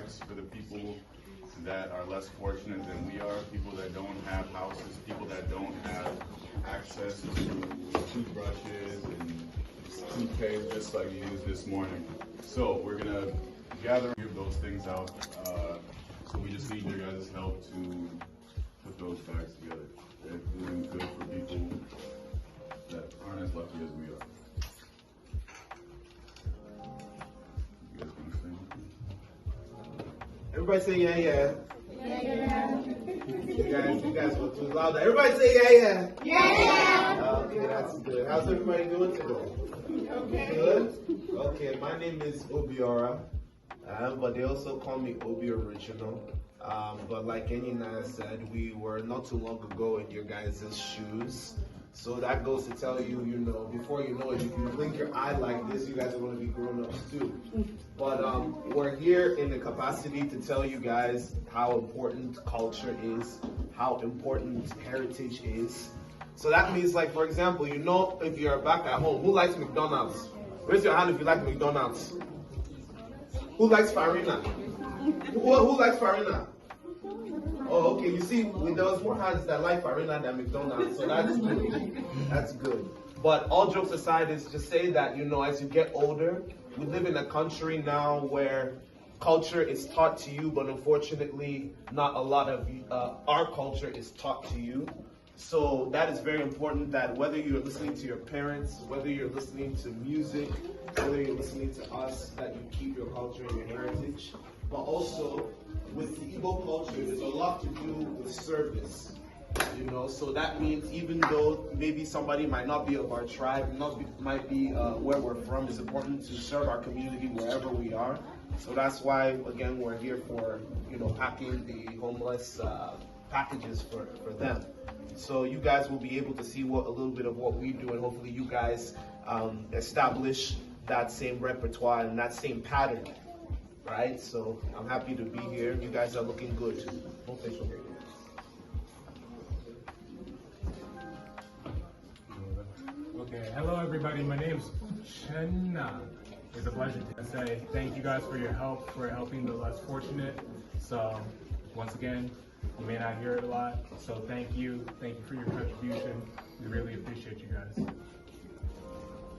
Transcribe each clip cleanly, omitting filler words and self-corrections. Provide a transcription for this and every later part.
bags for the people that are less fortunate than we are, people that don't have houses, people that don't have access to toothbrushes and toothpaste just like you used this morning. So we're gonna gather and give those things out. So we just need your guys' help to put those bags together. They're doing good for people that aren't as lucky as we are. You guys gonna sing? Everybody say yeah, yeah. Yeah, yeah. You guys were too loud. Everybody say yeah, yeah. Yeah, yeah. Okay, that's good. How's everybody doing today? Okay. Good? Okay, my name is Obiora, but they also call me Obi Original. But like Enina said, we were not too long ago in your guys' shoes. So that goes to tell you, before you know it, if you blink your eye like this, you guys are going to be grown-ups too. But we're here in the capacity to tell you guys how important culture is, how important heritage is. So that means, like, for example, if you're back at home, who likes McDonald's? Raise your hand if you like McDonald's. Who likes Farina? Who likes Farina? Oh, okay. You see, there was more hands that like Farina than McDonald's, so that's good. That's good. But all jokes aside, is to say that, as you get older, we live in a country now where culture is taught to you, but unfortunately, not a lot of our culture is taught to you. So that is very important, that whether you're listening to your parents, whether you're listening to music, whether you're listening to us, that you keep your culture and your heritage. But also, with the Igbo culture, there's a lot to do with service. So that means even though maybe somebody might not be of our tribe, might be where we're from, it's important to serve our community wherever we are. So that's why, again, we're here for, packing the homeless packages for them. So you guys will be able to see a little bit of what we do, and hopefully you guys establish that same repertoire and that same pattern, right? So I'm happy to be here. You guys are looking good. Okay, hello everybody. My name's Chenna. It's a pleasure to say thank you guys for your help, for helping the less fortunate. So once again, you may not hear it a lot, so thank you. Thank you for your contribution. We really appreciate you guys.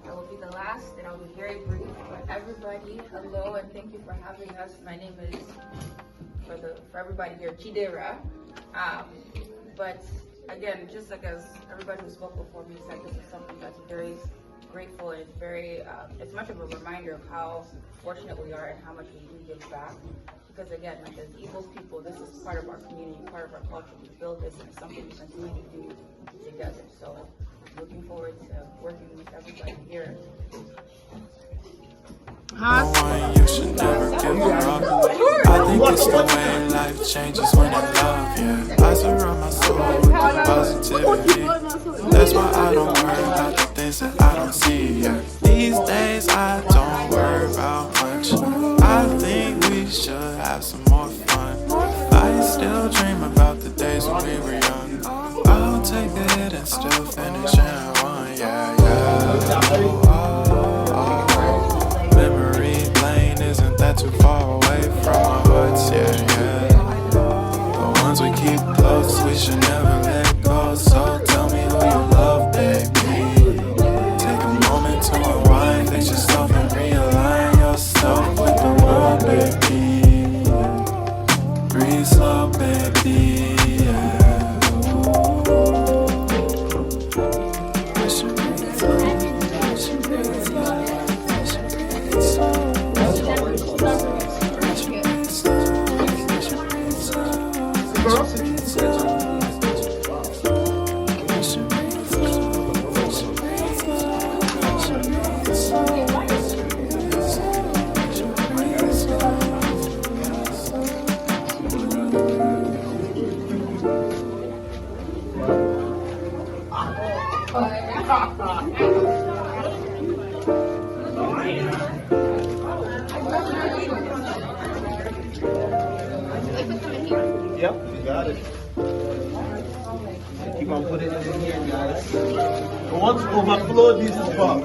I will be the last, and I'll be very brief. But everybody, hello, and thank you for having us. My name is, for everybody here, Chidera. But again, just like as everybody who spoke before me said, this is something that's very grateful, and it's very, it's much of a reminder of how fortunate we are and how much we do give back. Because again, like as Igbo people, this is part of our community, part of our culture. We build this, and it's something we continue to do together. So looking forward to working with everybody here. No one, you should never give up. I think it's the way life changes when I love you. I surround my soul with positivity. That's why I don't worry about the things that I don't see. Yeah. These days I don't worry about much. I think we should have some more fun. I still dream about the days when we were young. I'll take a hit and still finish in one. Yeah, yeah. Memory lane isn't that too far away from our hearts. Yeah, yeah. The ones we keep close, we should never let go. So tell me who you love, baby. Take a moment to unwind, fix yourself and realign yourself with the world, baby. Breathe slow, baby. Yeah. Yep, you got it. Keep on putting it in here, guys. I want to overflow this box.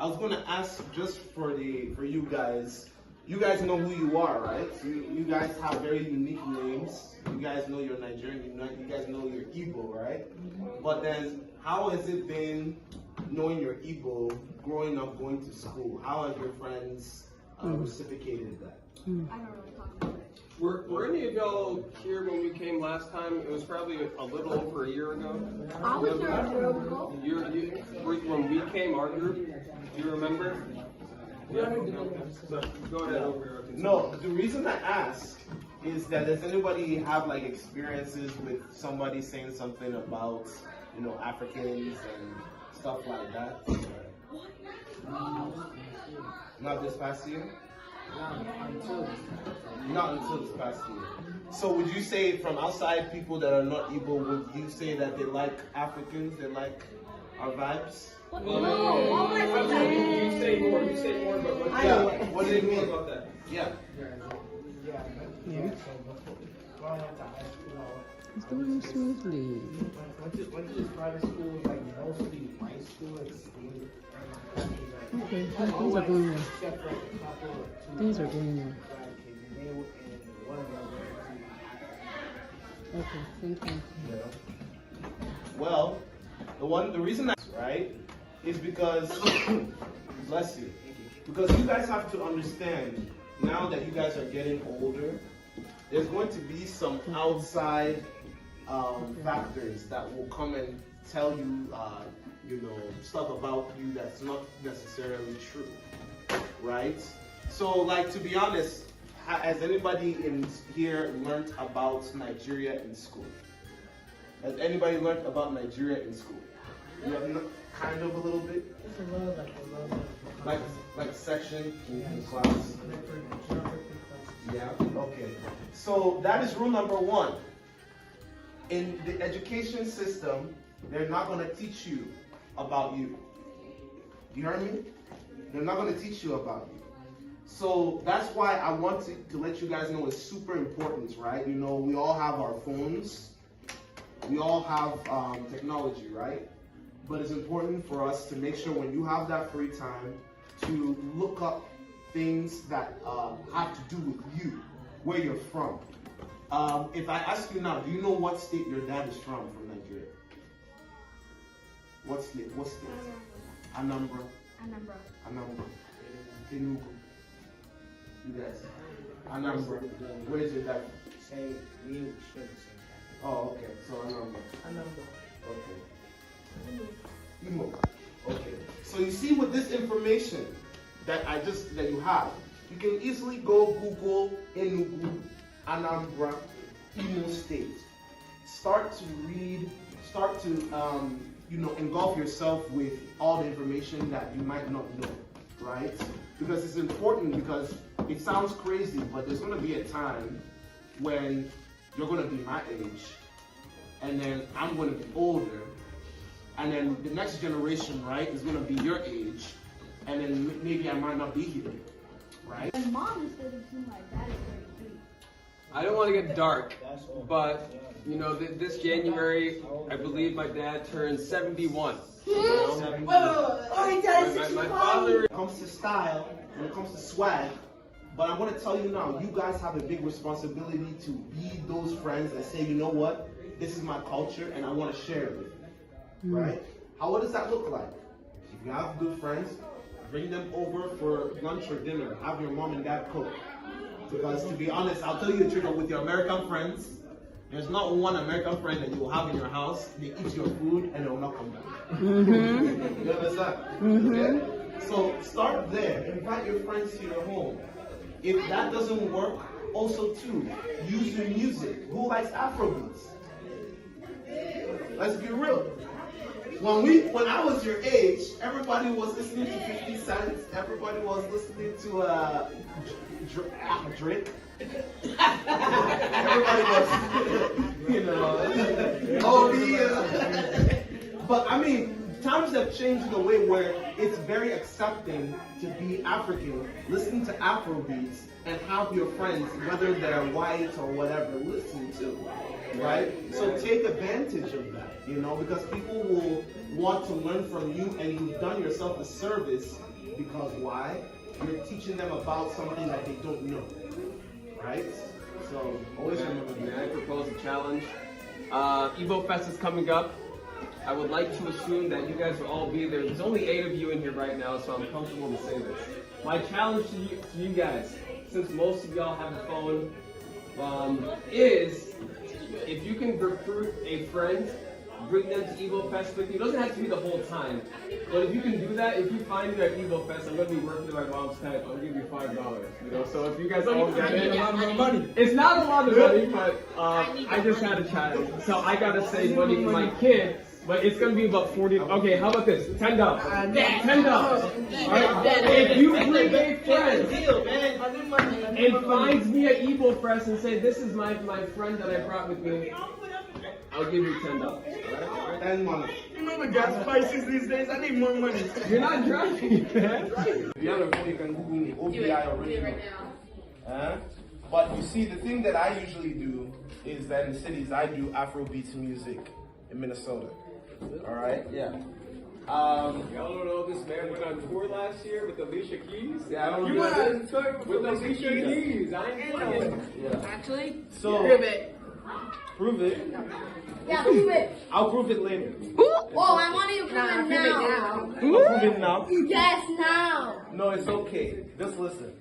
was gonna ask just for you guys. You guys know who you are, right? You guys have very unique names. You guys know you're Nigerian. You guys know you're Igbo, right? But then, how has it been knowing you're Igbo, growing up, going to school? How have your friends reciprocated that? I don't really talk about it. Were any of y'all here when we came last time? It was probably a little over a year ago. I was here a year ago. When we came, our group, do you remember? Yeah. So, go ahead over here. No, the reason I ask is that does anybody have like experiences with somebody saying something about, Africans and stuff like that? Not this past year? Not until this past year. So would you say from outside people that are not Igbo, would you say that they like Africans, they like our vibes? You say more, but What do you mean about that? Yeah. It's going smoothly. Went to private schools, like mostly white school, excluded. Okay, things are going well. Except for a couple of two Things are going well. black kids, and they were, and one of them went Okay, thank you. Well, the reason that's right is because, bless you, because you guys have to understand, now that you guys are getting older, there's going to be some outside factors that will come and tell you, stuff about you that's not necessarily true, right? So, like, to be honest, has anybody in here learned about Nigeria in school? Has anybody learned about Nigeria in school? You have kind of a little bit? It's a little bit. Like section in class? Yeah, okay. So that is rule number one. In the education system, they're not going to teach you about you. You hear me? They're not going to teach you about you. So that's why I want to let you guys know it's super important, right? We all have our phones. We all have technology, right? But it's important for us to make sure when you have that free time to look up things that have to do with you, where you're from. If I ask you now, do you know what state your dad is from Nigeria? What state? Anambra. Enugu. You guys. Anambra. Where is your dad from? Say, we share the same time. Oh, okay. So Anambra. Okay. Imo. Okay. So you see with this information that you have, you can easily go Google Enugu, Anambra, Imo State. Start to read, engulf yourself with all the information that you might not know, right? Because it's important, because it sounds crazy, but there's going to be a time when you're going to be my age, and then I'm going to be older, and then the next generation, right, is going to be your age, and then maybe I might not be here, right? My mom is 32, my dad is 33. I don't want to get dark, but this January, I believe my dad turned 71. My father. When it comes to style, when it comes to swag, but I'm going to tell you now, you guys have a big responsibility to be those friends that say, you know what, this is my culture and I want to share it with you, right? What does that look like? If you have good friends, bring them over for lunch or dinner. Have your mom and dad cook. Because to be honest, I'll tell you the truth, with your American friends, there's not one American friend that you will have in your house, they eat your food and they will not come back. You understand? Okay? So start there. Invite your friends to your home. If that doesn't work, also too, use your music. Who likes Afrobeats? Let's be real. When I was your age, everybody was listening to 50 Cent. Everybody was listening to Drake. Everybody was, But I mean, times have changed in a way where it's very accepting to be African, listening to Afrobeats, and have your friends, whether they're white or whatever, listen to, right? So take advantage of that, because people will want to learn from you, and you've done yourself a service because why? You're teaching them about something that they don't know, right? So always remember that. May I propose a challenge? Igbo Fest is coming up. I would like to assume that you guys will all be there. There's only 8 of you in here right now, so I'm comfortable to say this. My challenge to you guys, since most of y'all have a phone, is if you can recruit a friend, bring them to Igbo Fest with you. It doesn't have to be the whole time, but if you can do that, if you find me at Igbo Fest, I'm gonna be working to my mom's type. I'll give you $5. You know, so if you guys all get it, it's not a lot of money, but I just had a child, so I gotta save money for my kid. But it's gonna be about 40. Okay, how about this? $10. $10. Alright? If you bring a friend and finds me at Igbo Fest and say, this is my friend that I brought with me, I'll give you $10. Alright? And money. You know the gas prices these days? I need more money. You're not driving, man. If you have a phone, you can Google me, OBI original. But you see, the thing that I usually do is that in the cities, I do Afrobeats music in Minnesota. All right, yeah. Y'all don't know this man went on tour last year with Alicia Keys? Yeah, I don't You know. went on tour with Alicia Keys. I ain't playing. Yeah. Actually, So prove it. prove it. Yeah, prove it. I'll prove it later. Oh, I want you to prove it now. I'll prove it now. Yes, now. No, it's okay. Just listen.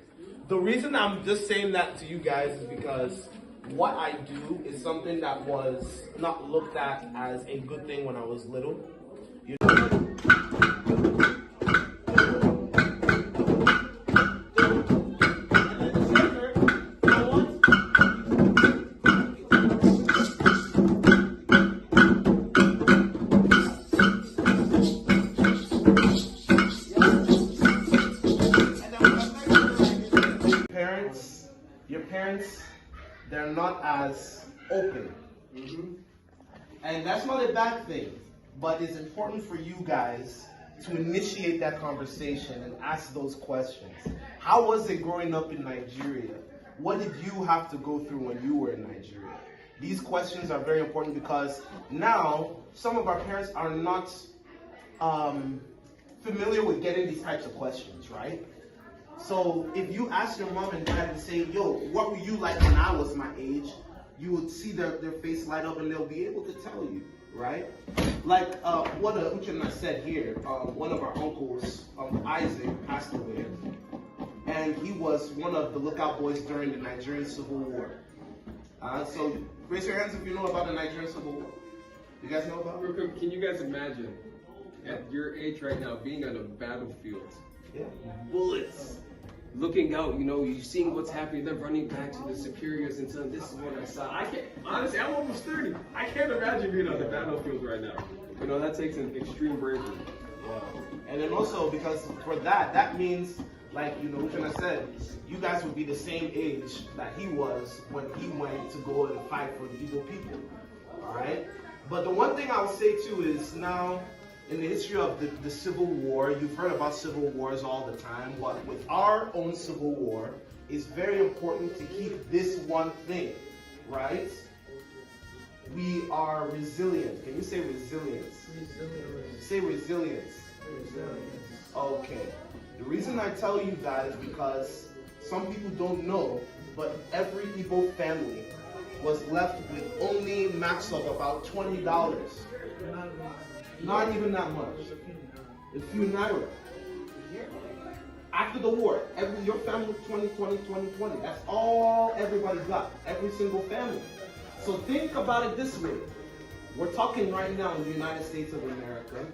The reason I'm just saying that to you guys is because what I do is something that was not looked at as a good thing when I was little. You know? Your parents, they're not as open. And that's not a bad thing, but it's important for you guys to initiate that conversation and ask those questions. How was it growing up in Nigeria? What did you have to go through when you were in Nigeria? These questions are very important because now some of our parents are not familiar with getting these types of questions, right? So if you ask your mom and dad and say, yo, what were you like when I was my age? You would see their face light up and they'll be able to tell you, right? Like what Uchenna said here, one of our uncles, Isaac, passed away. And he was one of the lookout boys during the Nigerian Civil War. So raise your hands if you know about the Nigerian Civil War. You guys know about it? Can you guys imagine at your age right now being on a battlefield? Yeah. Bullets. Looking out, you know, you seeing what's happening, then running back to the superiors and saying, this is what I saw. I can't, honestly, I'm almost 30. I can't imagine being on the battlefield right now. You know, that takes an extreme bravery. Yeah. And then also, because for that means, like, you know, Uchenna said, you guys would be the same age that he was when he went to go and fight for the Igbo people. Alright? But the one thing I'll say too is now, in the history of the Civil War, you've heard about civil wars all the time, but with our own Civil War, it's very important to keep this one thing, right? We are resilient. Can you say resilience? Resilience. Say resilience. Resilience. Okay. The reason I tell you that is because some people don't know, but every Igbo family was left with only max of about $20. Not even that much. A few naira. After the war, your family 20. That's all everybody got. Every single family. So think about it this way. We're talking right now in the United States of America.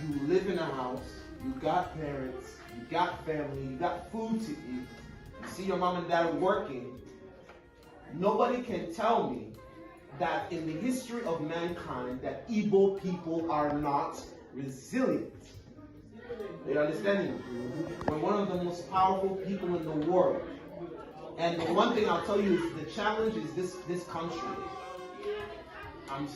You live in a house. You got parents. You got family. You got food to eat. You see your mom and dad working. Nobody can tell me that in the history of mankind that Igbo people are not resilient. You understand me? We're one of the most powerful people in the world. And the one thing I'll tell you is the challenge is this country. I'm